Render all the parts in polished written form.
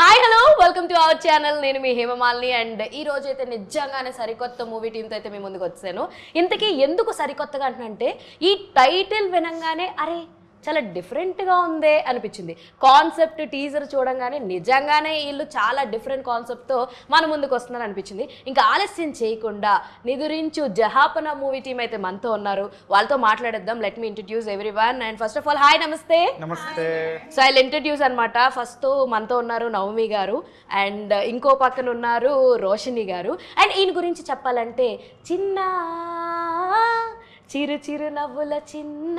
Hi hello welcome to our channel. నేను మీ Hema Malini and ఈ రోజు అయితే నిజంగానే సరికొత్త మూవీ టీంతో అయితే మీ ముందుకు వచ్చాను. ఇంతకీ ఎందుకు సరికొత్తగా అంటున్నంటే ఈ టైటిల్ వినంగానే అరే చాలా డిఫరెంట్గా ఉందే అనిపించింది. కాన్సెప్ట్ టీజర్ చూడంగానే నిజంగానే వీళ్ళు చాలా డిఫరెంట్ కాన్సెప్ట్తో మన ముందుకు వస్తున్నారు అనిపించింది. ఇంకా ఆలస్యం చేయకుండా నిదురించు జహాపన మూవీ టీం అయితే మనతో ఉన్నారు. వాళ్ళతో మాట్లాడేద్దాం. Let me introduce everyone and first of all hi నమస్తే. నమస్తే. సో ఐ ఇంట్రడ్యూస్ అనమాట. ఫస్ట్ మనతో ఉన్నారు నవమి గారు అండ్ ఇంకో పక్కన ఉన్నారు రోషిని గారు. అండ్ ఈయన గురించి చెప్పాలంటే చిన్న చిరు చిరు నవ్వుల చిన్న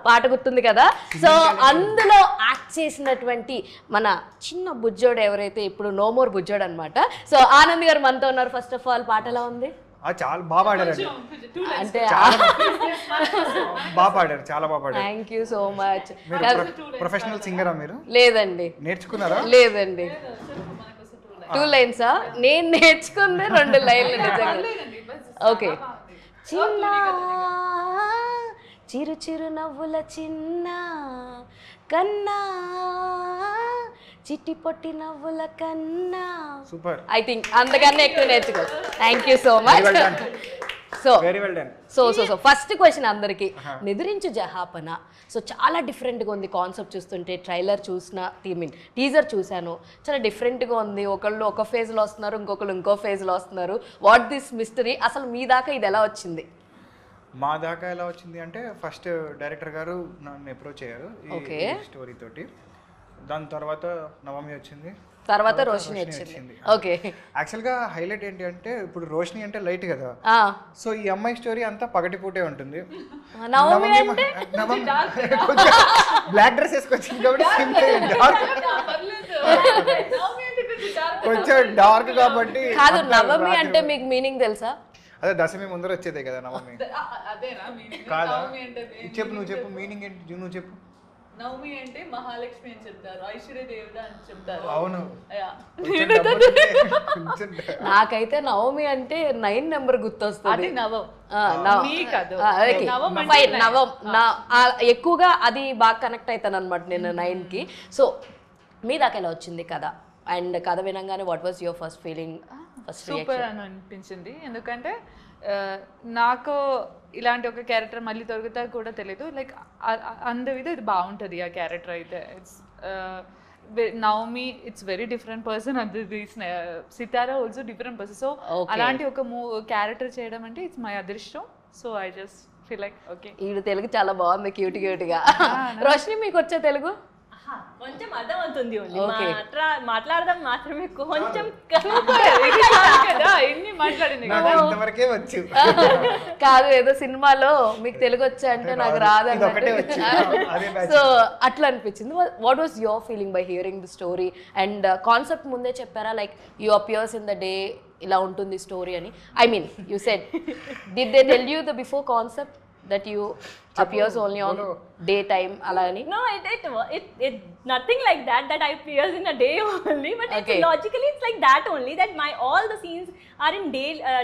పాట గుర్తుంది కదా. సో అందులో యాక్ట్ చేసినటువంటి మన చిన్న బుజ్జోడు ఎవరైతే ఇప్పుడు నో మోర్ బుజ్జోడు అనమాట. సో ఆనంద్ గారు మనతో ఉన్నారు. ఫస్ట్ ఆఫ్ ఆల్ పాట ఎలా ఉంది? చాలా బాగా పాడారు అంటే బాగా పాడారు, చాలా బాగా పాడారు. Thank you so much. Professional సింగరా మీరు? లేదండి. నేర్చుకున్నారా? లేదండి. 2 లైన్సా? నేను నేర్చుకుంది 2 లైన్లు నిజంగా. ఓకే. చిన్న చిరు చిరు నవ్వుల చిన్న కన్నా చిట్టి పొట్టి నవ్వుల కన్నా. సూపర్. ఐ థింక్ అంతకన్నా ఎక్కువ నేర్చుకో. Thank you so much. So first question అందరికి, నిద్రించు జహాపన. సో చాలా డిఫరెంట్గా ఉంది కాన్సెప్ట్ చూస్తుంటే. ట్రైలర్ చూసిన టీజర్ చూశాను, చాలా డిఫరెంట్గా ఉంది. ఒకళ్ళు ఒక ఫేజ్లో వస్తున్నారు, ఇంకొకళ్ళు ఇంకో ఫేజ్లో వస్తున్నారు. What this mystery? అసలు మీ దాకా ఇది ఎలా వచ్చింది? మా దాకా ఎలా వచ్చింది అంటే ఫస్ట్ డైరెక్టర్ గారు నన్ను అప్రోచ్ అయ్యారు ఈ స్టోరీ తోటి. దాని తర్వాత నవమి వచ్చింది, తర్వాత రోషిని వచ్చింది. ఓకే. యాక్చువల్గా హైలైట్ ఏంటి అంటే ఇప్పుడు రోషిని అంటే లైట్ కదా, సో ఈ అమ్మాయి స్టోరీ అంతా పగటిపూటే ఉంటుంది. బ్లాక్ డ్రెస్ వేసుకొచ్చింది కాబట్టి కొంచెం డార్క్ కాబట్టి. కాదు, నవమి అంటే మీకు మీనింగ్ తెలుసా? అదే దశమి ముందర వచ్చేదే కదా నవమి. కాదా? చెప్పు, నువ్వు చెప్పు మీనింగ్ ఏంటి, నువ్వు చెప్పు. నవమి అంటే మహాలక్ష్మి అని చెప్తారు, ఐశ్వర్య దేవత అని చెప్తారు. అవును. నాకైతే నవమి అంటే 9 నెంబర్ గుర్తొస్తుంది. ఎక్కువగా అది బాగా కనెక్ట్ అవుతాను అనమాట నేను 9కి. సో మీ దాకా ఎలా వచ్చింది కథ? అండ్ కథ వినంగానే what was your first feeling? Super అని అనిపించింది. ఎందుకంటే నాకు ఇలాంటి ఒక క్యారెక్టర్ మళ్ళీ దొరుకుతా కూడా తెలీదు. లైక్ అందువిధ ఇది బాగుంటుంది ఆ క్యారెక్టర్ అయితే. It's Navami it's very different person. అది సితారా ఆల్సో డిఫరెంట్ పర్సన్. సో అలాంటి ఒక క్యారెక్టర్ చేయడం అంటే ఇట్స్ మై అదృష్టం. So I just feel like okay. ఈడు తెలుగు చాలా బాగుంది, క్యూట్ క్యూట్గా. రోషిని మీకు వచ్చే తెలుగు? కొంచెం అర్థమవుతుంది, మాట్లాడదాం మాత్రమే కొంచెం. కాదు, ఏదో సినిమాలో మీకు తెలుగు వచ్చా అంటే నాకు రాదని. సో అట్లా అనిపించింది. What was your feeling by hearing the story? And concept ముందే చెప్పారా, like you appears in the day ఇలా ఉంటుంది స్టోరీ అని? I mean you said, did they tell you the before concept that you appears only on daytime alani? No, it nothing like that I appears in a day only, but okay. Logically it's like that only, that all the scenes are in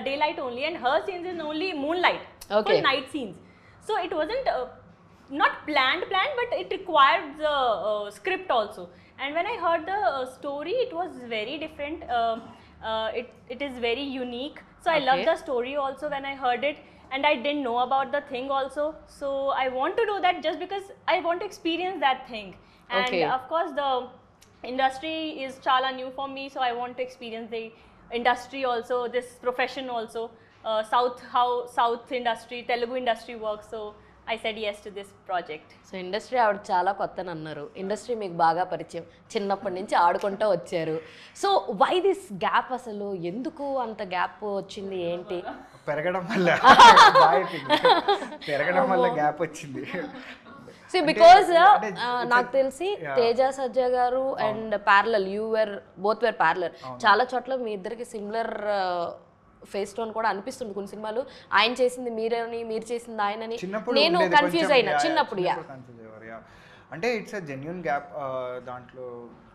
daylight only, and her scenes is only moonlight. Okay. Full night scenes. So it wasn't not planned, but it required the script also. And when I heard the story, it was very different. It is very unique. So I loved the story also when I heard it. And I didn't know about the thing also, so I want to do that just because I want to experience that thing. And of course the industry is chala new for me, so I want to experience the industry also, this profession also, how South industry, Telugu industry works. So I said yes to this project. So industry ఆవిడ చాలా కొత్తని అన్నారు. Industry మీకు బాగా పరిచయం, చిన్నప్పటి నుంచి ఆడుకుంటూ వచ్చారు. So why this gap? అసలు ఎందుకు అంత గ్యాప్ వచ్చింది? ఏంటి? పెరగడం వల్ల గ్యాప్ వచ్చింది. సో బికాజ్ నాకు తెలిసి తేజ సజ్జా గారు and parallel, both wear parallel. చాలా చోట్ల మీ ఇద్దరికి సిమిలర్ ఫేస్ టోన్ కూడా అనిపిస్తుంది. కొన్ని సినిమాలు ఆయన చేసింది మీరని, మీరు చేసింది ఆయనని నేను కన్ఫ్యూజ్ అయినా చిన్నప్పుడు. అంటే ఇట్స్ అ జెన్యూన్ గ్యాప్. దాంట్లో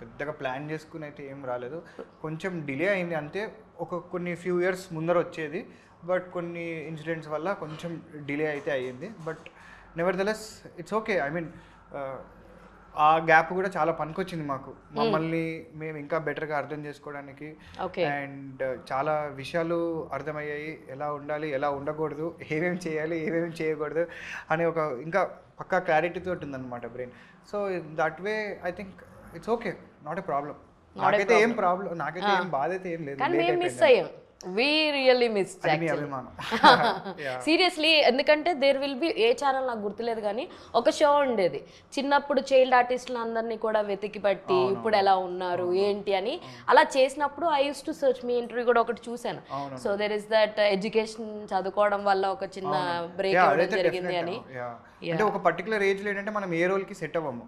పెద్దగా ప్లాన్ చేసుకుని అయితే ఏం రాలేదు, కొంచెం డిలే అయింది అంతే. కొన్ని ఫ్యూ ఇయర్స్ ముందర వచ్చేది, బట్ కొన్ని ఇన్సిడెంట్స్ వల్ల కొంచెం డిలే అయితే అయ్యింది. But nevertheless it's okay. I mean ఆ గ్యాప్ కూడా చాలా పనికొచ్చింది మాకు, మమ్మల్ని మేము ఇంకా బెటర్గా అర్థం చేసుకోవడానికి. ఓకే. అండ్ చాలా విషయాలు అర్థమయ్యాయి, ఎలా ఉండాలి ఎలా ఉండకూడదు, ఏమేమి చేయాలి ఏమేమి చేయకూడదు అనే ఒక ఇంకా పక్కా క్లారిటీ తోటి ఉందన్నమాట brain. So that way I think it's okay, not a problem. నాకైతే ఏం ప్రాబ్లం, నాకైతే ఏం బాధ అయితే ఏం లేదు. కానీ మేము మిస్ అయ్యాం, వి రియల్లీ మిస్ అభిమానం. సీరియస్లీ. ఎందుకంటే there will be, a channel నాకు గుర్తులేదు కానీ ఒక షో ఉండేది చిన్నప్పుడు చైల్డ్ ఆర్టిస్టులు అందరినీ కూడా వెతికి పట్టి ఇప్పుడు ఎలా ఉన్నారు ఏంటి అని అలా చేసినప్పుడు I use to search. Me interview కూడా ఒకటి చూసాను. So there is that education చదువుకోవడం వల్ల ఒక చిన్న బ్రేక్ అవ్వడం జరిగింది అని. అంటే ఒక పర్టికులర్ ఏజ్లో ఏంటంటే మనం ఏ రోల్కి సెట్ అవ్వము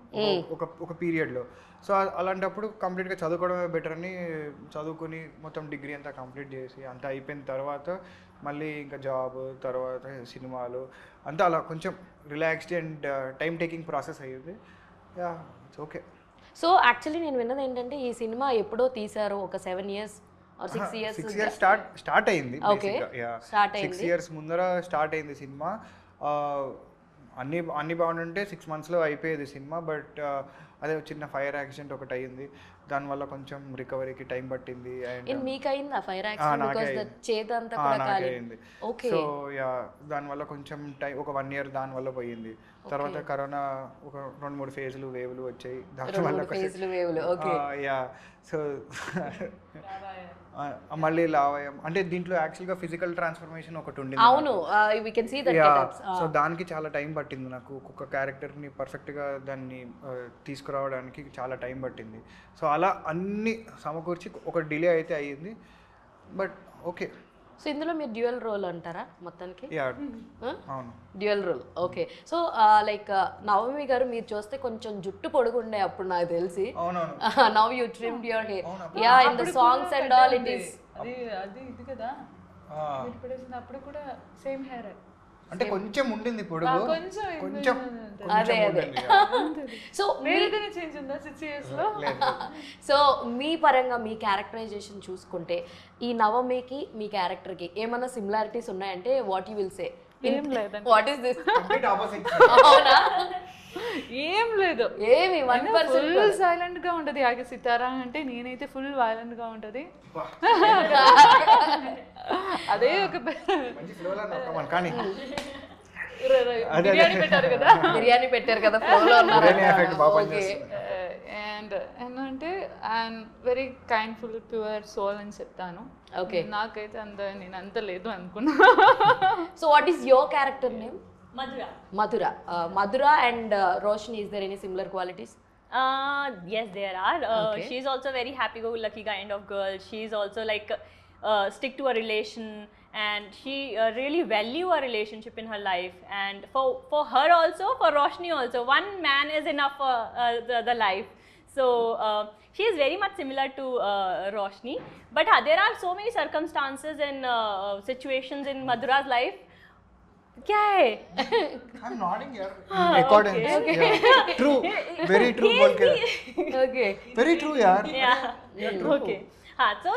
ఒక పీరియడ్లో. సో అలాంటప్పుడు కంప్లీట్గా చదువుకోవడమే బెటర్ అని చదువుకుని మొత్తం డిగ్రీ అంతా కంప్లీట్ చేసి అంతా అయిపోయిన తర్వాత మళ్ళీ ఇంకా జాబ్, తర్వాత సినిమాలు అంతా అలా కొంచెం relaxed and time taking process అయ్యింది. Yeah, it's okay. So actually నేను విన్నది ఏంటంటే ఈ సినిమా ఎప్పుడో తీశారు, ఒక 7 years or 6 years. 6 years start అయింది. ఓకే, స్టార్ట్ అయింది. 6 years ముందర స్టార్ట్ అయింది సినిమా. అన్నీ బాగుంటుంటే 6 monthsలో అయిపోయేది సినిమా. బట్ అదే చిన్న ఫైర్ యాక్సిడెంట్ ఒకటి అయ్యింది, దానివల్ల కొంచెం రికవరీకి టైం పట్టింది. అండ్ మీకు అయిందా ఫైర్ యాక్సిడెంట్? బికాజ్ ద చేతంతా కూడా కాలింది. ఓకే. సో యా, దానివల్ల కొంచెం టైం, ఒక 1 year దానివల్ల పోయింది. తర్వాత కరోనా ఒక 2-3 ఫేజ్లు వేవ్లు వచ్చాయి, దానివల్ల ఫేజ్లు వేవ్లు. ఓకే. యా, సో మళ్ళీ లావయం అంటే దీంట్లో యాక్చువల్గా ఫిజికల్ ట్రాన్స్ఫర్మేషన్ ఒకటి ఉండింది. అవును, we can see that getups. So దానికి చాలా టైం పట్టింది నాకు, ఒక్కొక్క క్యారెక్టర్ని పర్ఫెక్ట్గా దాన్ని తీసుకురావడానికి చాలా టైం పట్టింది. సో అలా అన్ని సమకూర్చి ఒక డిలే అయితే అయ్యింది, బట్ ఓకే. సో ఇందులో మీరు డ్యూయల్ రోల్ అంటారా మొత్తానికి? యా, అవును, dual role. Okay. So like Navami garu మీరు చూస్తే కొంచెం జుట్టు పొడుగుండే అప్పుడు నాకు తెలిసి. అవునవును. Now you trimmed your hair. Yeah, in the songs and all it is. అది ఇది కదా, మీరు పడేసినప్పుడు కూడా సేమ్ హెయిర్. అంటే కొంచెం ఉండింది పొడుగు, కొంచెం అదే అదే. సో వేరేదైనా చేంజ్ ఉందా 6 years లో? సో మీ పరంగా మీ క్యారెక్టరైజేషన్ చూసుకుంటే ఈ నవమికి మీ క్యారెక్టర్కి ఏమైనా సిమిలారిటీస్ ఉన్నాయంటే వాట్ యూ విల్ సే? ఏం లేదండి. What is this? Complete opposite. అవునా? ఏం లేదు, ఏమి 1% ఫుల్ సైలెంట్ గా ఉంటది. ఆగే సితారా అంటే నేనైతే ఫుల్ వైలెంట్ గా ఉంటది. అదే ఒక మంచి ఫ్లోలో నొక్కమని. కానీ బిర్యానీ పెట్టారు కదా, బిర్యానీ పెట్టారు కదా, ఫ్లోలో ఉన్నారు. ఓకే. అండ్ అంటే ఐఎమ్ వెరీ కైండ్ఫుల్, ప్యూర్ సోల్ అని చెప్తాను. ఓకే. నాకైతే నేను అంత లేదు అనుకున్నా. So what is your character name? Madhura. Madhura and Roshni, is there any similar qualities? Yes, there are. Okay. She's also very happy-go-lucky kind of girl. She's also like stick to a relation, and she really value a relationship in her life. And for her also, for Roshni also, one man is enough for the life. So she is very much similar to Roshni. But there are so many circumstances and situations in Madhura's life. क्या है? I'm nodding here. Accordance. Okay. Yeah. True. Very true. बोल के. Okay. Very true यार. Yeah. Okay. So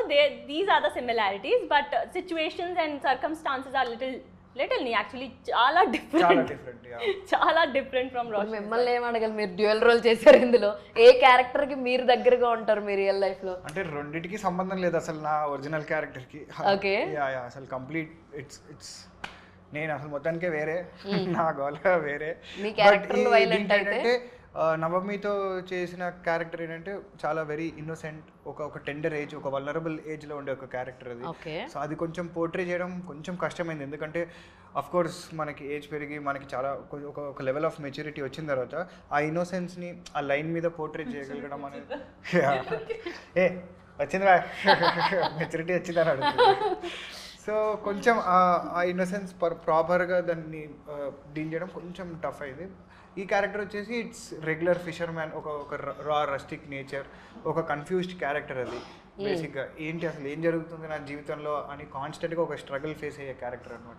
these are the similarities, but situations and circumstances are little नहीं, actually చాలా different. Yeah. చాలా different from Roshni. మిమ్మల్ని ఏం అడగాలి, మీరు డ్యూయల్ రోల్ చేశారు ఇందులో, ఏ క్యారెక్టర్ కి మీరు దగ్గరగా ఉంటారు మీ రియల్ లైఫ్ లో? అంటే రెండిటికి సంబంధం లేదు అసలు నా ఒరిజినల్ క్యారెక్టర్ కి. ఓకే. యా, అసలు కంప్లీట్ ఇట్స్ నేను అసలు మొత్తానికే వేరే, నా గోల్ వేరే. మీ క్యారెక్టర్ వైలెంట్ అయితే నవమితో చేసిన క్యారెక్టర్ ఏంటంటే చాలా వెరీ ఇన్నోసెంట్, ఒక టెండర్ ఏజ్, ఒక వల్నరబుల్ ఏజ్లో ఉండే ఒక క్యారెక్టర్ అది. సో అది కొంచెం పోర్ట్రే చేయడం కొంచెం కష్టమైంది, ఎందుకంటే అఫ్ కోర్స్ మనకి ఏజ్ పెరిగి మనకి చాలా ఒక లెవెల్ ఆఫ్ మెచ్యూరిటీ వచ్చిన తర్వాత ఆ ఇన్నోసెన్స్ని ఆ లైన్ మీద పోర్ట్రే చేయగలగడం అనేది వచ్చిందిరా మెచ్యూరిటీ వచ్చిందని అడుగుతుంది. సో కొంచెం ఆ ఇన్నోసెన్స్ ప్రాపర్గా దాన్ని డీల్ చేయడం కొంచెం టఫ్ అయింది. ఈ క్యారెక్టర్ వచ్చేసి ఇట్స్ రెగ్యులర్ ఫిషర్ మ్యాన్, ఒక రా రస్టిక్ నేచర్, ఒక కన్ఫ్యూజ్డ్ క్యారెక్టర్. అది బేసిక్గా ఏంటి అసలు ఏం జరుగుతుంది నా జీవితంలో అని కాన్స్టెంట్గా ఒక స్ట్రగుల్ ఫేస్ అయ్యే క్యారెక్టర్ అనమాట.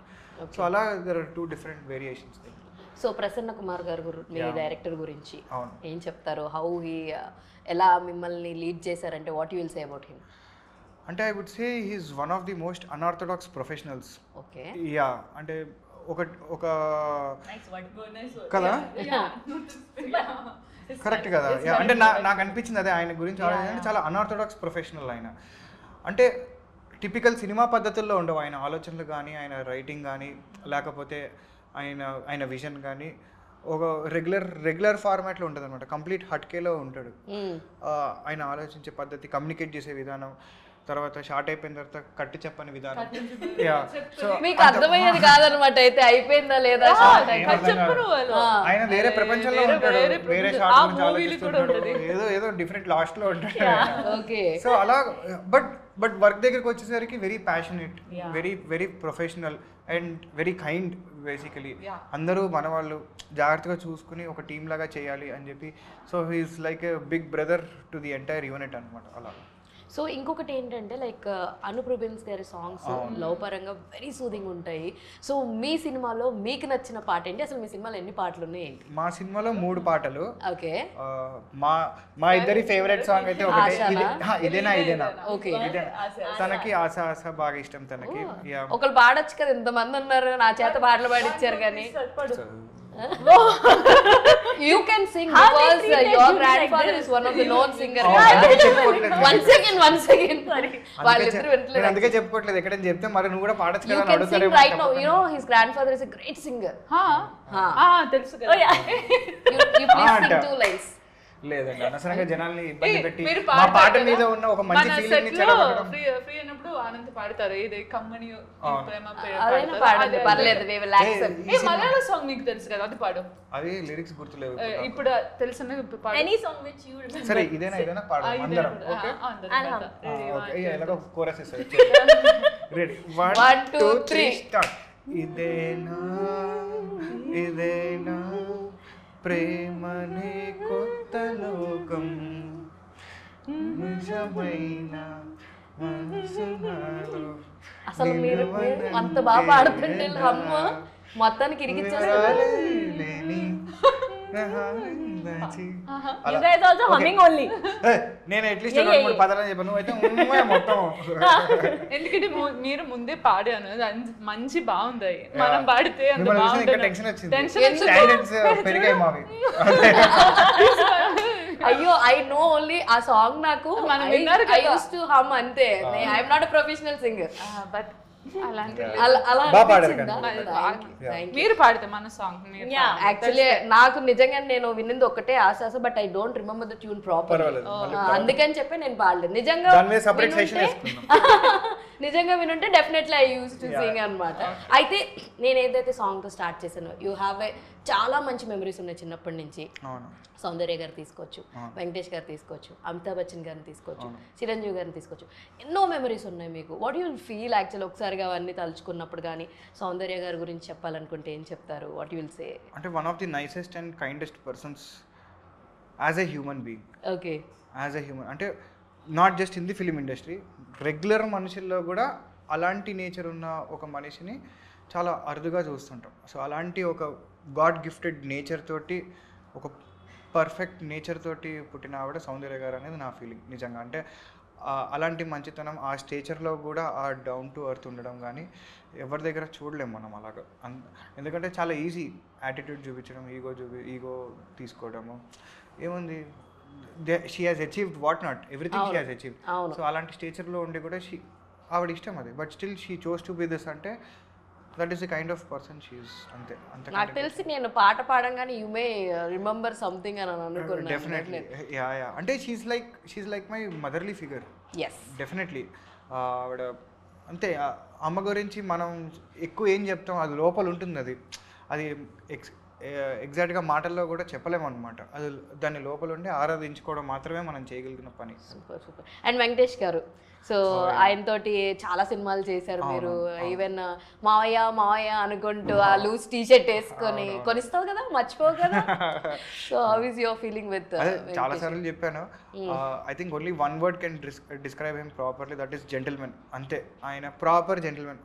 సో అలా there are 2 different variations. So Prasanna Kumar garu మీ డైరెక్టర్ గురించి అవును, ఏం చెప్తారు? హౌ హీ ఎలా మిమ్మల్ని లీడ్ చేశారంటే what you will say about him? అంటే I would say he's one of the most unorthodox professionals. Okay. Yeah, అంటే ఒక కదా కరెక్ట్ కదా అంటే నాకు అనిపించింది అదే ఆయన గురించి ఆలోచించి చాలా అన్ఆర్థోడాక్స్ ప్రొఫెషనల్ ఆయన అంటే టిపికల్ సినిమా పద్ధతుల్లో ఉండవు ఆయన ఆలోచనలు కానీ ఆయన రైటింగ్ కానీ లేకపోతే ఆయన విజన్ కానీ ఒక రెగ్యులర్ ఫార్మాట్లో ఉంటుంది అనమాట కంప్లీట్ హట్కేలో ఉంటాడు ఆయన ఆలోచించే పద్ధతి కమ్యూనికేట్ చేసే విధానం తర్వాత షార్ట్ అయిపోయిన తర్వాత కట్టి చెప్పని విధానం మీకు అర్థమయ్యేది కాదనమాట అయితే అయిపోయిందా లేదా ఆయన వేరే ప్రపంచంలో ఉంటాడు వేరే షార్ట్ ఆలోచిస్తుంటాడు ఏదో డిఫరెంట్ లాస్ట్ లో ఉంటాడు సో అలా బట్ వర్క్ దగ్గరికి వచ్చేసరికి very passionate very professional and very kind basically అందరూ మన వాళ్ళు జాగ్రత్తగా చూసుకుని ఒక టీమ్ లాగా చేయాలి అని చెప్పి so he's like a big brother to the entire unit అనమాట అలా సో ఇంకొకటి ఏంటంటే లైక్ అనూప్ రూబెన్స్ గారి సాంగ్స్ లవ్ పరంగా వెరీ సూదింగ్ ఉంటాయి సో మీ సినిమాలో మీకు నచ్చిన పాట ఏంటి అసలు మీ సినిమాలో ఎన్ని పాటలు ఉన్నాయి ఏంటి మా సినిమాలో 3 పాటలు ఓకే మా ఇద్దరి ఫేవరెట్ సాంగ్ అయితే ఒకటి ఇదేనా ఓకే తనకి ఆశ ఆశ బాగా ఇష్టం తనకి ఒకళ్ళు పాడొచ్చు కదా ఇంతమంది ఉన్నారు నా చేత పాటలు పాడిచ్చారు కానీ you can sing because your grandfather is one of the known singer one second వాళ్ళిద్దరు వింటలేదు అందుకే చెప్పుకోవట్లేదు ఎక్కడని చెప్తే మరి నువ్వు కూడా పాడొచ్చు you కదా can sing right now you know his grandfather is a great singer తెలుసు కదా you please sing 2 lines లేదండి అనవసరంగా జనాల్ని ఇబ్బంది పెట్టి మా పాట మీద ఉన్న ఒక మంచి ఫీలింగ్ ని చెడగొట్టడం ఫ్రీ అయినప్పుడు ఆనంద్ పాడతారు ఇది కమ్మని ప్రేమ అదేనా పాడండి పర్లేదు we will accept Malayalam song నీకు తెలుసు కదా అది పాడు అది లిరిక్స్ గుర్తులేవు ఇప్పుడు తెలుసా పాడు any song which you remember సరే ఇదేనా పాడదాం అందరం ఓకే ఓకే ఎలాగో కోరస్ ఇస్తారు రెడీ 1 2 3 స్టార్ట్ ఇదేనా ప్రేమనే కొత్త లోకం నిజమైన మనసునాలో అసలు మీరు అంత బాగా పాడుతుంటే అమ్మ మొత్తానికి ఇరికిచ్చేస్తారు you guys also humming only నేను అట్లీస్ట్ 2-3 పదాలు చెప్పాను నువ్వు అయితే మొత్తం ఎందుకంటే మీరు ముందే పాడాను మంచి బాగుంది మనం పాడితే అంత బాగుంది టెన్షన్ వచ్చింది స్టాండర్డ్స్ పెరిగాయి మావి అయ్యో ఐ నో ఓన్లీ ఆ సాంగ్ నాకు ఐ యూస్ టు హమ్ అంతే I am not a professional singer but అలాంటి మీరు పాడితే మన సాంగ్ యాక్చువల్లీ నాకు నిజంగా నేను వినింది ఒకటే ఆశాస but I don't remember the tune proper అందుకని చెప్పి నేను పాడలేదు నిజంగా వినుంటే definitely I use to sing అనమాట అయితే నేను ఏదైతే సాంగ్ తో స్టార్ట్ చేశానో యూ హ్యావ్ ఏ చాలా మంచి మెమరీస్ ఉన్నాయి చిన్నప్పటి నుంచి సౌందర్య గారు తీసుకోవచ్చు వెంకటేష్ గారు తీసుకోవచ్చు అమితాబ్ బచ్చన్ గారిని తీసుకోవచ్చు చిరంజీవి గారిని తీసుకోవచ్చు ఎన్నో మెమరీస్ ఉన్నాయి మీకు వాట్ యూ ఫీల్ యాక్చువల్ ఒకసారిగా అవన్నీ తలుచుకున్నప్పుడు కానీ సౌందర్య గారి గురించి చెప్పాలనుకుంటే ఏం చెప్తారు వాట్ యూ విల్ సే అంటే one of the nicest and kindest persons as a human being okay as a human అంటే not just in the film industry regular మనుషుల్లో కూడా అలాంటి నేచర్ ఉన్న ఒక మనిషిని చాలా అరుదుగా చూస్తుంటాం సో అలాంటి ఒక గాడ్ గిఫ్టెడ్ నేచర్ తోటి ఒక పర్ఫెక్ట్ నేచర్ తోటి పుట్టిన ఆవిడ సౌందర్య గారు అనేది నా ఫీలింగ్ నిజంగా అంటే అలాంటి మంచితనం ఆ స్టేచర్లో కూడా ఆ డౌన్ టు ఎర్త్ ఉండడం కానీ ఎవరి దగ్గర చూడలేము మనం అలాగా ఎందుకంటే చాలా ఈజీ యాటిట్యూడ్ చూపించడం ఈగో తీసుకోవడము ఏముంది she has achieved what not everything she has achieved so అలాంటి స్టేచర్లో ఉండి కూడా ఆవిడ ఇష్టం అది but still she chose to be this అంటే that is the kind of person she is అంతే నాకు తెలిసి నేను పాట పాడంగానే యు మే రిమెంబర్ సంథింగ్ అని అనుకున్నాను డెఫినెట్లీ యా అంటే she's like my motherly figure definitely ఆవిడ అంతే అమ్మ గురించి మనం ఎక్కువ ఏం చెప్తాం అది లోపల ఉంటుంది అది ఎగ్జాక్ట్గా మాటల్లో కూడా చెప్పలేము అనమాట అది దాన్ని లోపల ఉండి ఆరాధించుకోవడం మాత్రమే మనం చేయగలిగిన పని సూపర్ సూపర్ అండ్ వెంకటేష్ గారు సో ఆయనతోటి చాలా సినిమాలు చేశారు మీరు ఈవెన్ మావయ్య అనుకుంటూ ఆ లూజ్ టీ షర్ట్ వేసుకొని కొనిస్తావు కదా మర్చిపోవు కదా so how is your feeling with చాలా సార్లు చెప్పాను I think only one word can describe him properly that is gentleman అంతే ఆయన ప్రాపర్ జెంటిల్మెన్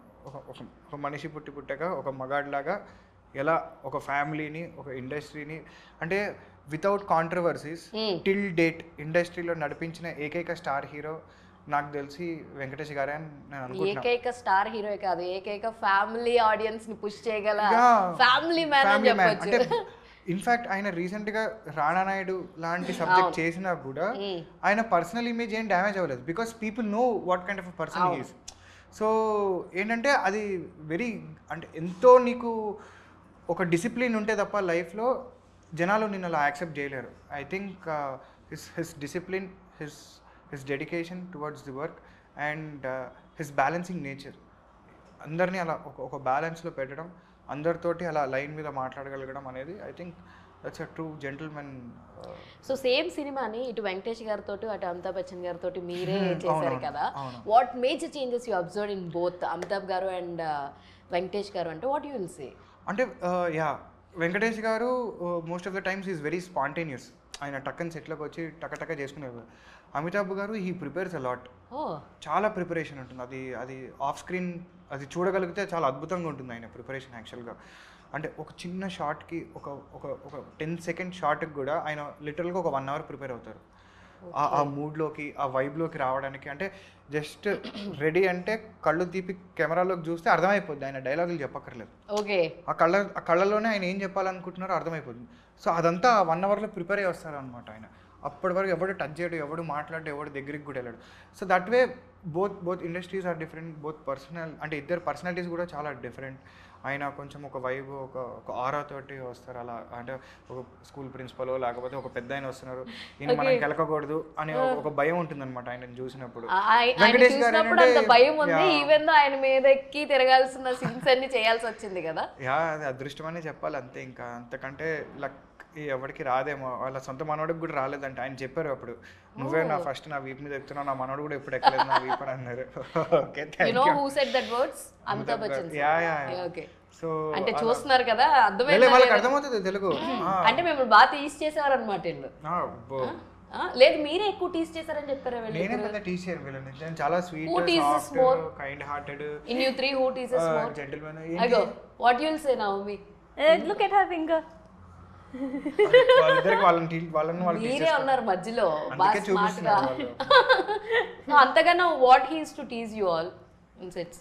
ఒక మనిషి పుట్టాక ఒక మగాడిలాగా ఎలా ఒక ఫ్యామిలీని ఒక ఇండస్ట్రీని అంటే వితౌట్ కాంట్రవర్సీస్ టిల్ డేట్ ఇండస్ట్రీలో నడిపించిన ఏకైక స్టార్ హీరో నాకు తెలిసి వెంకటేష్ గారే అని నేను అనుకుంటున్నాను ఏకైక స్టార్ హీరో కాదు ఏకైక ఫ్యామిలీ ఆడియన్స్ ని పుష్ చేయగల ఫ్యామిలీ మ్యాన్ అని చెప్పొచ్చు ఇన్ఫ్యాక్ట్ ఆయన రీసెంట్గా రాణా నాయుడు లాంటి సబ్జెక్ట్ చేసినా కూడా ఆయన పర్సనల్ ఇమేజ్ ఏం డ్యామేజ్ అవ్వలేదు because people know what kind of person he's. So ఏంటంటే అది వెరీ అంటే ఎంతో నీకు ఒక డిసిప్లిన్ ఉంటే తప్ప లైఫ్లో జనాలు నిన్ను అలా యాక్సెప్ట్ చేయలేరు. I think his discipline, his dedication towards the work and his balancing nature, అందరినీ అలా ఒక బ్యాలెన్స్లో పెట్టడం, అందరితోటి అలా లైన్ మీద మాట్లాడగలగడం అనేది I think that's a true gentleman. So same సినిమాని ఇటు వెంకటేష్ గారితో అటు అమితాబ్ బచ్చన్ గారితో మీరే చేశారు కదా. What major changes you observe in both Amitabh గారు అండ్ వెంకటేష్ గారు అంటే వాట్ యూ విల్ సే? అంటే యా వెంకటేష్ గారు most of the times is very spontaneous, ఆయన టక్కని సెట్లోకి వచ్చి టక చేసుకునేవారు. అమితాబ్ గారు హీ ప్రిపేర్స్ అ లాట్, చాలా ప్రిపరేషన్ ఉంటుంది. అది ఆఫ్ స్క్రీన్ అది చూడగలిగితే చాలా అద్భుతంగా ఉంటుంది ఆయన ప్రిపరేషన్ యాక్చువల్గా. అంటే ఒక చిన్న షార్ట్కి ఒక 10 సెకండ్ షార్ట్కి కూడా ఆయన లిటరల్గా ఒక 1 hour ప్రిపేర్ అవుతారు ఆ మూడ్లోకి, ఆ వైబ్లోకి రావడానికి. అంటే జస్ట్ రెడీ అంటే కళ్ళు తీపి కెమెరాలోకి చూస్తే అర్థమైపోద్ది, ఆయన డైలాగులు చెప్పక్కర్లేదు. ఓకే, ఆ కళ్ళలోనే ఆయన ఏం చెప్పాలనుకుంటున్నారో అర్థమైపోతుంది. సో అదంతా 1 hourలో ప్రిపేర్ అయ్యి వస్తారు అనమాట ఆయన. అప్పటి వరకు ఎవడు టచ్ చేయడు, ఎవడు మాట్లాడు, ఎవడు దగ్గరికి కూడా వెళ్ళాడు. So that way both industries are different, both personal అంటే ఇద్దరు పర్సనాలిటీస్ కూడా చాలా డిఫరెంట్. ఆయన కొంచెం ఒక వైబ్, ఒక ఆరా తోటి వస్తారు. అలా అంటే ఒక స్కూల్ ప్రిన్సిపల్ లేకపోతే ఒక పెద్ద ఆయన వస్తున్నారు, ఈయన మనం కెలకకూడదు అనే ఒక భయం ఉంటుంది అనమాట ఆయన చూసినప్పుడు. వెంకటేష్ గారు భయం ఉంది, ఈవెన్ ఆయన మీద ఎక్కి తిరగాల్సిన సీన్స్ అన్ని చేయాల్సి వచ్చింది కదా. యా అది అదృష్టం అనే చెప్పాలి అంతే, ఇంకా అంతకంటే లక్ ఎవరికి రాదేమో. వాళ్ళ సొంత మనోడికి కూడా రాలేదంటే ఆయన చెప్పారు అప్పుడు, నువ్వే నా ఫస్ట్ నా వీప్ మీద ఎక్కుతున్నావు, నా మనోడు కూడా ఎప్పుడు ఎక్కలేదు నా వీప్ అని అన్నారు. ఓకే, అమితాబ్ బచ్చన్. సో అంటే చూస్తున్నారు కదా, వాళ్ళకి అర్థమవుతుంది తెలుగు. అంటే మేము బాగా టీస్ చేసేవారు అనమాట. లేదు మీరే ఎక్కువ టీస్ చేశారని చెప్పారు. నేనే పెద్ద టీస్ చేయను వీళ్ళని, నేను చాలా sweet, soft, kind hearted. In you 3 who teases more? Gentleman. What you'll say now, me? Look at her finger. వాళ్ళిద్దరికి వాళ్ళని మీరే ఉన్నారు మధ్యలో బాగా స్మార్ట్ గా. అంతగానో what he is to tease you all in sets?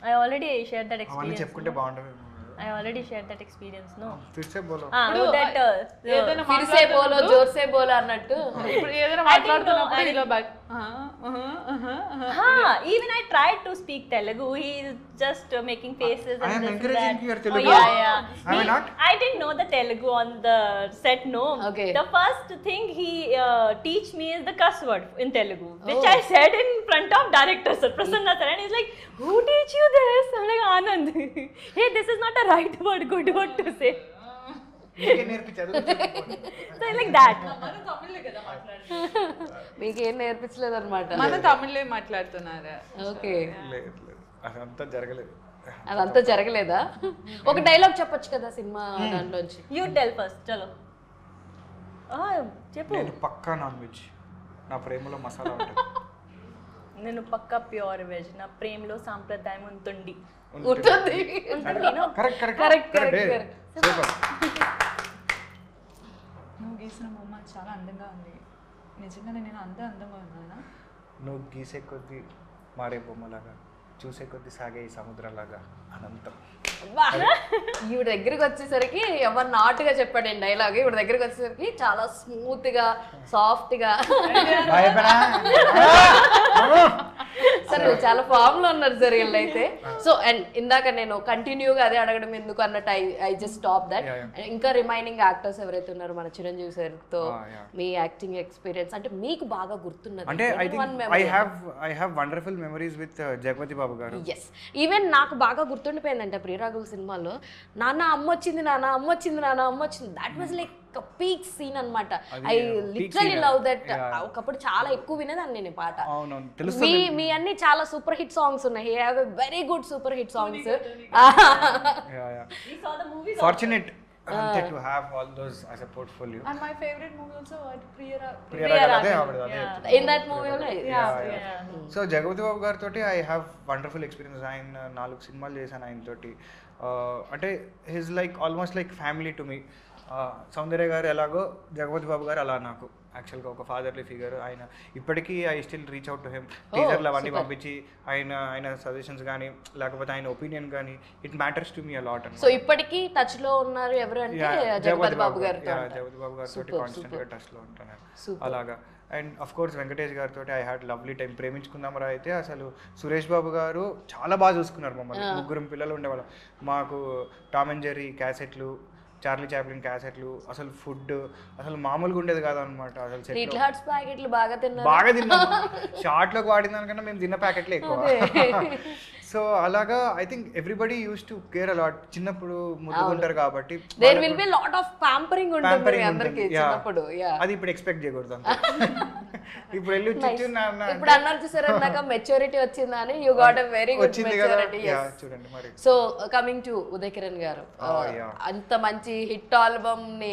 I already shared that experience. అవన్నీ చెప్పుకుంటే బాగుంటుంది. I already shared that experience, no? फिर से बोलो. That फिर से बोलो, जोर से बोलो అన్నట్టు. ఇప్పుడు ఏదైనా మాట్లాడుతున్నప్పుడు ఇలా back even I tried to speak Telugu. He is just making faces and I am this encouraging and that. your Telugu. Yeah. Am I not? I didn't know the Telugu on the set, no. Okay. The first thing he teach me is the cuss word in Telugu, which I said in front of director sir, Prasanna sir, and he's like, who teach you this? I'm like, Anand. Hey, this is not a right word, good word to say. So like that. మీకేం నేర్పించలేదు అనమాట. మన తమిళే మాట్లాడుతున్నారా? Okay, అదంతా జరగలేదా? ఒక dialogue చెప్పొచ్చు కదా cinema దాంట్లోంచి. You tell first, చలో. చెప్పు. నేను పక్కా నాన్ వెజ్, నా ప్రేమలో మసాలా ఉంటుంది. నేను పక్కా ప్యూర్ వెజ్, నా ప్రేమలో సాంప్రదాయం ఉంటుంది. నువ్వు గీసిన బొమ్మ చాలా అందంగా ఉంది. నిజంగా నేను అందంగా ఉన్నానా? నువ్వు గీసే కొద్దీ మారే బొమ్మలాగా, చూసే కొద్దీ సాగే ఈ సముద్రంలాగా అనంతం. ఈవిడ దగ్గరికి వచ్చేసరికి ఎవరు నాటుగా చెప్పాడండి డైలాగ్. ఈవిడ దగ్గరికి వచ్చేసరికి చాలా స్మూత్ గా, సాఫ్ట్ గా. సరే, చాలా ఫామ్ లో ఉన్నారు సార్ వీళ్ళైతే. సో అండ్ ఇందాక నేను కంటిన్యూగా అదే అడగడం ఎందుకు అన్నట్టు ఐ జస్ట్ స్టాప్ దట్. ఇంకా రిమైనింగ్ యాక్టర్స్ ఎవరైతే ఉన్నారో మన చిరంజీవి సార్ తో మీ యాక్టింగ్ ఎక్స్పీరియన్స్ అంటే మీకు బాగా గుర్తున్నది అంటే I have wonderful memories with Jagapathi Babu గారు. ఎస్, ఈవెన్ నాకు బాగా గుర్తుండిపోయిందంటే ప్రియరాఘవ సినిమాలో నాన్న అమ్మొచ్చింది, నాన్న అమ్మొచ్చింది, నాన్న అమ్మొచ్చింది. That was like peak scene అన్నమాట. I literally love that. ఒకప్పుడు చాలా ఎక్కువ వినేదాన్ని నేను పాట. మీ అన్ని చాలా సూపర్ హిట్ సాంగ్స్ ఉన్నాయి. He have a very good super hit songs. Fortunate to have all those as a portfolio. And my favorite movie also Priyaraga. In that movie only. Yeah. So Jagavati Babu గారి తోటి I have wonderful experience. ఆయన 4 సినిమాలు చేశాను ఆయన తోటి. అంటే his like almost like family to me. Soundarya గారు ఎలాగో జగపతి బాబు గారు అలా నాకు. యాక్చువల్గా ఒక ఫాదర్లీ ఫిగర్ ఆయన. ఇప్పటికీ I still reach out to him, టీజర్లు అవన్నీ పంపించి ఆయన సజెషన్స్ కానీ లేకపోతే ఆయన ఒపీనియన్ కానీ it matters to me a lot. So ఇప్పటికీ టచ్ లో ఉన్నారు ఎవరు అంటే జగపతి బాబు గారితో. జగపతి బాబు గారితో కాన్స్టెంట్గా టచ్లో ఉంటాను అలాగా. అండ్ అఫ్ కోర్స్ వెంకటేష్ గారితో ఐ హ్యాడ్ లవ్లీ టైం. ప్రేమించుకుందామరా అయితే అసలు సురేష్ బాబు గారు చాలా బాగా చూసుకున్నారు మమ్మల్ని. 3 పిల్లలు ఉండేవాళ్ళం. మాకు టామ్ అండ్ జెర్రీ క్యాసెట్లు, చార్లీ చాప్లిన్ క్యాసెట్లు, అసలు ఫుడ్ అసలు మామూలుగా ఉండేది కాదనమాట. అసలు లిటిల్ హార్ట్స్ ప్యాకెట్లు బాగా తిన్నారు. బాగా తిన్నాం. షార్ట్లోకి వాడిన దానికన్నా మేము తిన్న ప్యాకెట్లే ఎక్కువ. సో అలాగా I think everybody use to care a lot. చిన్నప్పుడు ముద్దుకుంటారు కాబట్టి there will be lot of pampering ఉంటుంది అందరికి చిన్నప్పుడు. అది ఇప్పుడు ఎక్స్పెక్ట్ చేయకూడదు అంతే. ఇప్పుడు వెళ్ళి ఇప్పుడు అన్నారు చూసారు నాకు మెచ్యూరిటీ వచ్చిందా అని. You got a very good maturity. చూడండి మరి. So coming to Uday Kiran గారు, అంత మంచి హిట్ ఆల్బమ్ ని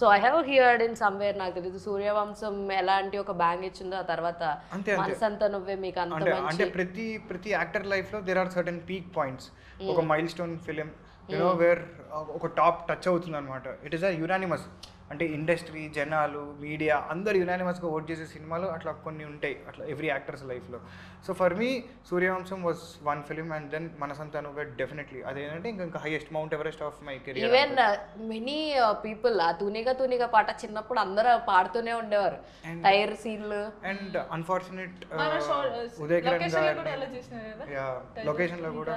so I have heard in somewhere, నాకు తెలియదు సూర్యవంశం ఎలాంటి ఒక బ్యాంగ్ ఇచ్చిందో ఆ తర్వాత మనసంతా నువ్వే మీకు అంత అంటే ప్రతి యాక్టర్ లైఫ్ లో there are certain peak points. ఒక mile stone film you know where top touch అవుతుంది అనమాట. ఇట్ ఈస్ అ యునానిమస్, అంటే ఇండస్ట్రీ, జనాలు, మీడియా అందరు యునానిమస్గా ఓట్ చేసే సినిమాలు అట్లా కొన్ని ఉంటాయి అట్లా ఎవ్రీ యాక్టర్స్ లైఫ్లో. So for me Suryavamsam was one film and then Manasantha Nuvve definitely అదేంటంటే ఇంకా highest Mount Everest of my career. Even many people ఆ తూనిగా పాట చిన్నప్పుడు అందరూ పాడుతూనే ఉండేవారు టైర్ సీన్లు. అండ్ అన్ఫార్చునేట్ ఉదయ్ కిరణ్ గారు లొకేషన్లో కూడా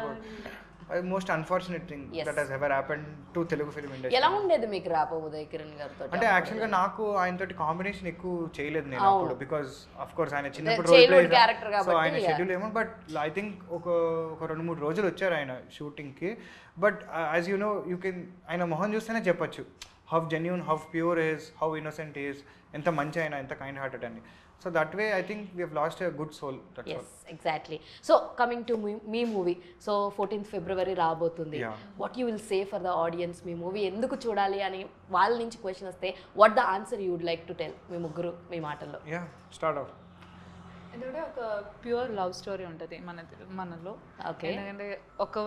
most unfortunate thing that has ever happened to Telugu film industry. ఎలా ఉండేది మీకు రాపో ఉదయ్ కిరణ్ గారితో? అంటే యాక్చువల్గా నాకు ఆయనతోటి కాంబినేషన్ ఎక్కువ చేయలేదు నేను అప్పుడు, బికాస్ ఆఫ్ కోర్స్ ఆయన చిన్నప్పుడు సో ఆయన షెడ్యూల్ ఏమో. బట్ ఐ థింక్ ఒక 2-3 రోజులు వచ్చారు ఆయన షూటింగ్కి. But as you know you can ఆయన మొహం చూస్తేనే చెప్పొచ్చు how genuine, how pure is, how innocent is, ఎంత మంచి ఆయన, ఎంత కైండ్ హార్టెడ్ అని. So that way I think we have lost a good soul. That's yes, all. Exactly. So coming to me movie. So 14th February రాబోతుంది. What you will say for the audience me movie ఎందుకు చూడాలి అని వాళ్ళ నుంచి question వస్తే what the answer you would like to tell మీ ముగ్గురు మీ మాటల్లో? Yeah, start off. ఎందుకంటే ఒక ప్యూర్ లవ్ స్టోరీ ఉంటుంది మనలో. ఎందుకంటే ఒక్క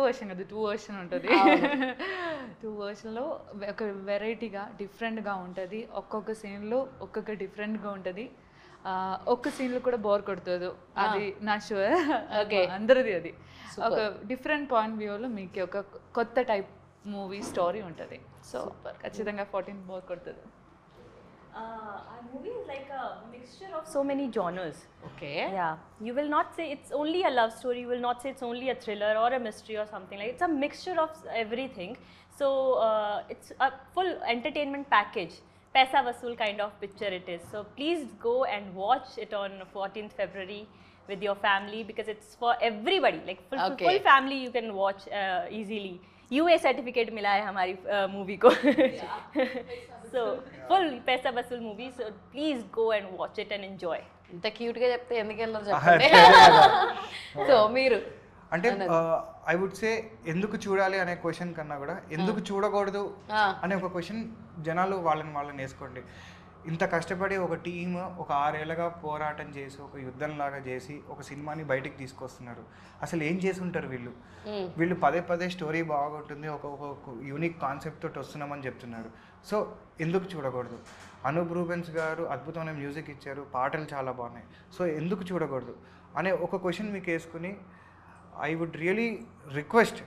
వర్షన్ కదా, 2 వర్షన్ ఉంటుంది. 2 వర్షన్లో ఒక వెరైటీగా డిఫరెంట్గా ఉంటుంది. ఒక్కొక్క సీన్లో ఒక్కొక్క డిఫరెంట్గా ఉంటుంది. ఒక్క సీన్లో కూడా బోర్ కొడుతుంది, అది నా షూర్. అందరిది అది ఒక డిఫరెంట్ పాయింట్ వ్యూలో మీకు ఒక కొత్త టైప్ మూవీ స్టోరీ ఉంటుంది. సో ఖచ్చితంగా 14 బోర్ కొడుతుంది. Our movie is like a mixture of so many genres. Okay. Yeah. You will not say it's only a love story. You will not say it's only a thriller or a mystery or something like. It's a mixture of everything. So it's a full entertainment package. Paisa Vasool kind of picture it is. So please go and watch it on 14th February with your family because it's for everybody. Like full family you can watch easily. UA certificate मिला है हमारी movie को. So full पैसा वसूल movie. So please go and watch it and enjoy. ఇంత cute గా చెప్తే ఎందుకు వెళ్ళరు చెప్పండి. సో మీరు అంటే ఐ వుడ్ సే ఎందుకు చూడాలి అనే క్వశ్చన్ కన్నా కూడా ఎందుకు చూడకూడదు అనే ఒక క్వశ్చన్ జనాలు వాళ్ళని వేసుకోండి. ఇంత కష్టపడి ఒక టీమ్ ఒక 6 ఏళ్ళగా పోరాటం చేసి ఒక యుద్ధంలాగా చేసి ఒక సినిమాని బయటికి తీసుకొస్తున్నారు. అసలు ఏం చేసి ఉంటారు వీళ్ళు పదే స్టోరీ బాగుంటుంది, ఒక యూనిక్ కాన్సెప్ట్ తోటి వస్తున్నామని చెప్తున్నారు. సో ఎందుకు చూడకూడదు? అనూప్ రూబెన్స్ గారు అద్భుతమైన మ్యూజిక్ ఇచ్చారు, పాటలు చాలా బాగున్నాయి. సో ఎందుకు చూడకూడదు అనే ఒక క్వశ్చన్ మీకు వేసుకుని I would really request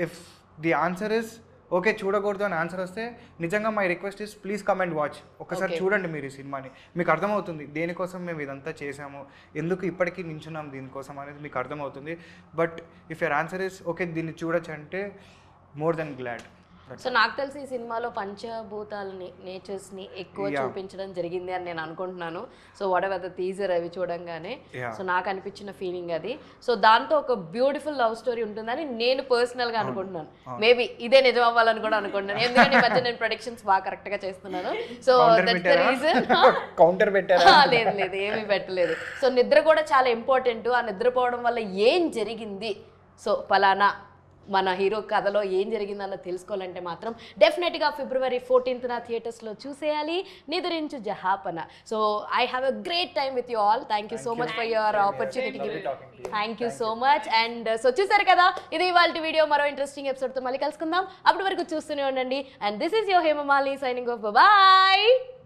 if the answer is okay చూడకూడదు అని ఆన్సర్ వస్తే నిజంగా my request is please come and watch. ఒకసారి చూడండి మీరు ఈ సినిమాని, మీకు అర్థమవుతుంది దేనికోసం మేము ఇదంతా చేసాము, ఎందుకు ఇప్పటికీ నించున్నాం దీనికోసం అనేది మీకు అర్థమవుతుంది. But if your answer is okay దీన్ని చూడొచ్చు అంటే మోర్ దెన్ గ్లాడ్. సో నాకు తెలిసి ఈ సినిమాలో పంచభూతాలని నేచర్స్ని ఎక్కువ చూపించడం జరిగింది అని నేను అనుకుంటున్నాను. So what ever the teaser అవి చూడంగానే సో నాకు అనిపించిన ఫీలింగ్ అది. సో దాంతో ఒక బ్యూటిఫుల్ లవ్ స్టోరీ ఉంటుందని నేను పర్సనల్గా అనుకుంటున్నాను. మేబీ ఇదే నిజం అవ్వాలని కూడా అనుకుంటున్నాను, ఎందుకంటే ఈ మధ్య నేను ప్రొడిక్షన్స్ బాగా కరెక్ట్గా చేస్తున్నాను. So that's the reason. Counter పెట్టారా? లేదు ఏమీ పెట్టలేదు. సో నిద్ర కూడా చాలా ఇంపార్టెంట్. ఆ నిద్రపోవడం వల్ల ఏం జరిగింది, సో పలానా మన హీరో కథలో ఏం జరిగిందన్న తెలుసుకోవాలంటే మాత్రం డెఫినెట్గా February 14th థియేటర్స్లో చూసేయాలి Nidrinchu Jahapana. So I have a great time with you all. Thank you so much for your opportunity. Thank you so much. And so చూసారు కదా, ఇది ఇవాళ వీడియో. మరో ఇంట్రెస్టింగ్ ఎపిసోడ్తో మళ్ళీ కలుసుకుందాం. అప్పటి వరకు చూస్తూనే ఉండండి. And this is your Hemamalini signing off. Bye.